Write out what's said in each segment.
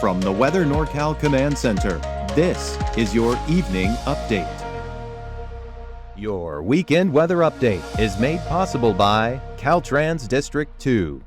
From the Weather NorCal Command Center, this is your evening update. Your weekend weather update is made possible by Caltrans District 2.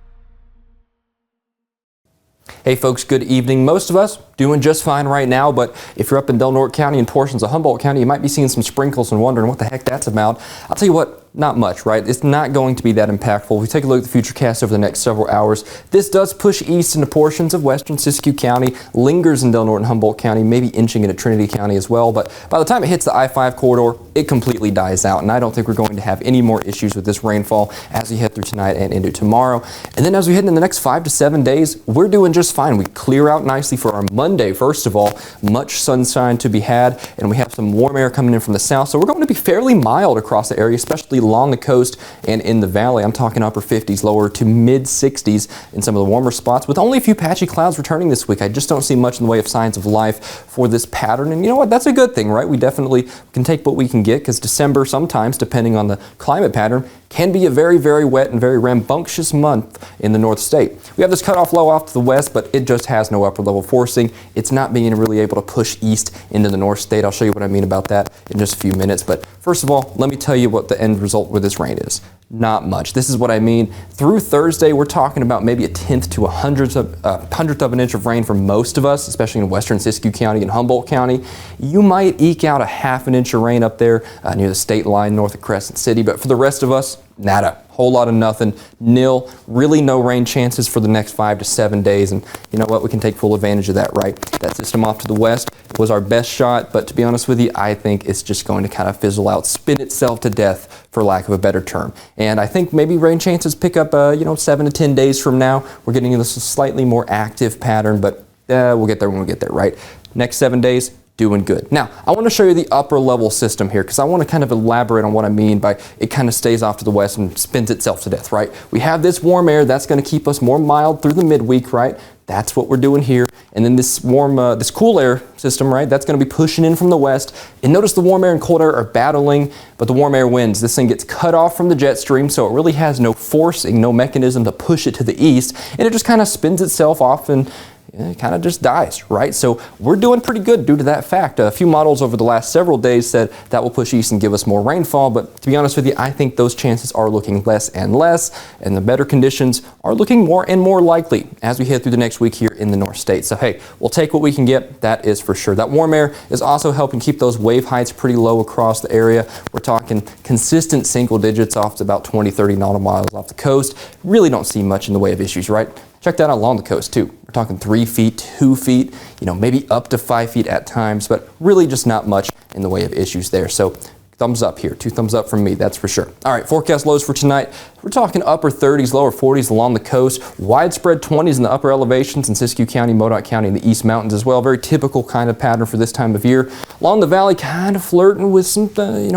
Hey folks, good evening. Most of us doing just fine right now, but if you're up in Del Norte County and portions of Humboldt County, you might be seeing some sprinkles and wondering what the heck that's about. I'll tell you what, not much, right? It's not going to be that impactful. If we take a look at the futurecast over the next several hours, this does push east into portions of western Siskiyou County, lingers in Del Norte and Humboldt County, maybe inching into Trinity County as well, but by the time it hits the I-5 corridor, it completely dies out, and I don't think we're going to have any more issues with this rainfall as we head through tonight and into tomorrow. And then as we head into the next 5 to 7 days, we're doing just fine. We clear out nicely for our Monday, first of all, much sunshine to be had, and we have some warm air coming in from the south, so we're going to be fairly mild across the area, especially along the coast and in the valley. I'm talking upper 50s, lower to mid 60s in some of the warmer spots, with only a few patchy clouds returning this week. I just don't see much in the way of signs of life for this pattern, and you know what, that's a good thing, right? We definitely can take what we can get, because December sometimes, depending on the climate pattern, can be a very, very wet and very rambunctious month in the North State. We have this cutoff low off to the west, but it just has no upper level forcing. It's not being really able to push east into the North State. I'll show you what I mean about that in just a few minutes. But first of all, let me tell you what the end result with this rain is. Not much. This is what I mean. Through Thursday, we're talking about maybe a tenth to a hundredth of an inch of rain for most of us, especially in western Siskiyou County and Humboldt County. You might eke out a half an inch of rain up there near the state line north of Crescent City, but for the rest of us, nada. Whole lot of nothing, nil, really no rain chances for the next 5 to 7 days. And you know what, we can take full advantage of that, right? That system off to the west was our best shot, but to be honest with you, I think it's just going to kind of fizzle out, spin itself to death, for lack of a better term. And I think maybe rain chances pick up, 7 to 10 days from now. We're getting into this slightly more active pattern, but we'll get there when we get there, right? Next 7 days, doing good. Now, I want to show you the upper level system here, because I want to kind of elaborate on what I mean by it kind of stays off to the west and spins itself to death, right? We have this warm air that's going to keep us more mild through the midweek, right? That's what we're doing here. And then this this cool air system, right? That's going to be pushing in from the west. And notice the warm air and cold air are battling, but the warm air wins. This thing gets cut off from the jet stream, so it really has no forcing, no mechanism to push it to the east. And it just kind of spins itself off and it kind of just dies, right? So we're doing pretty good due to that fact. A few models over the last several days said that will push east and give us more rainfall, but to be honest with you, I think those chances are looking less and less, and the better conditions are looking more and more likely as we head through the next week here in the North State. So hey, we'll take what we can get, that is for sure. That warm air is also helping keep those wave heights pretty low across the area. We're talking consistent single digits off to about 20, 30 nautical miles off the coast. Really don't see much in the way of issues, right? Check that out along the coast too. We're talking 3 feet, 2 feet, maybe up to 5 feet at times, but really just not much in the way of issues there. So thumbs up here, 2 thumbs up from me, that's for sure. All right, forecast lows for tonight. We're talking upper 30s, lower 40s along the coast, widespread 20s in the upper elevations in Siskiyou County, Modoc County, and the East Mountains as well. Very typical kind of pattern for this time of year. Along the valley, kind of flirting with some,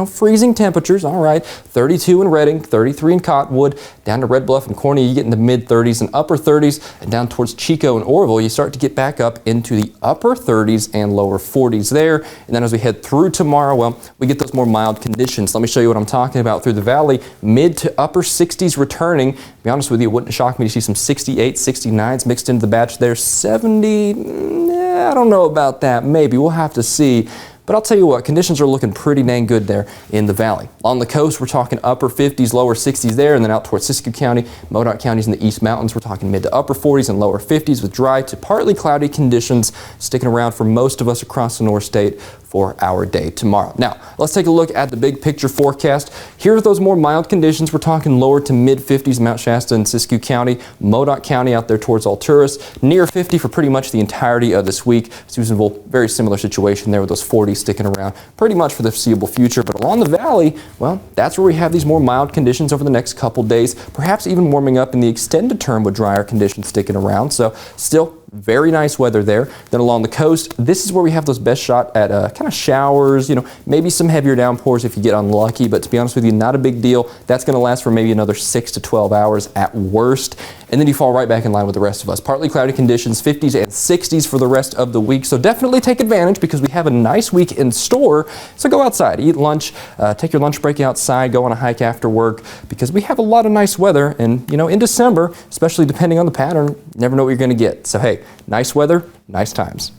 freezing temperatures. All right, 32 in Redding, 33 in Cottonwood, down to Red Bluff and Corny, you get in the mid 30s and upper 30s, and down towards Chico and Oroville, you start to get back up into the upper 30s and lower 40s there. And then as we head through tomorrow, well, we get those more mild conditions. Let me show you what I'm talking about through the valley. Mid to upper 60s returning. To be honest with you, it wouldn't shock me to see some 68, 69s mixed into the batch there. 70, I don't know about that. Maybe. We'll have to see. But I'll tell you what, conditions are looking pretty dang good there in the valley. On the coast, we're talking upper 50s, lower 60s there, and then out towards Siskiyou County, Modoc counties in the East Mountains, we're talking mid to upper 40s and lower 50s with dry to partly cloudy conditions sticking around for most of us across the North State for our day tomorrow. Now, let's take a look at the big picture forecast. Here are those more mild conditions. We're talking lower to mid 50s, Mount Shasta and Siskiyou County, Modoc County out there towards Alturas, near 50 for pretty much the entirety of this week. Susanville, very similar situation there with those 40s sticking around pretty much for the foreseeable future. But along the valley, well, that's where we have these more mild conditions over the next couple days, perhaps even warming up in the extended term with drier conditions sticking around. So still very nice weather there. Then along the coast, this is where we have those best shot at kind of showers, maybe some heavier downpours if you get unlucky, but to be honest with you, not a big deal. That's going to last for maybe another 6 to 12 hours at worst. And then you fall right back in line with the rest of us. Partly cloudy conditions, 50s and 60s for the rest of the week. So definitely take advantage because we have a nice week in store. So go outside, eat lunch, take your lunch break outside, go on a hike after work because we have a lot of nice weather. And, in December, especially depending on the pattern, never know what you're going to get. So, hey, Nice weather, nice times.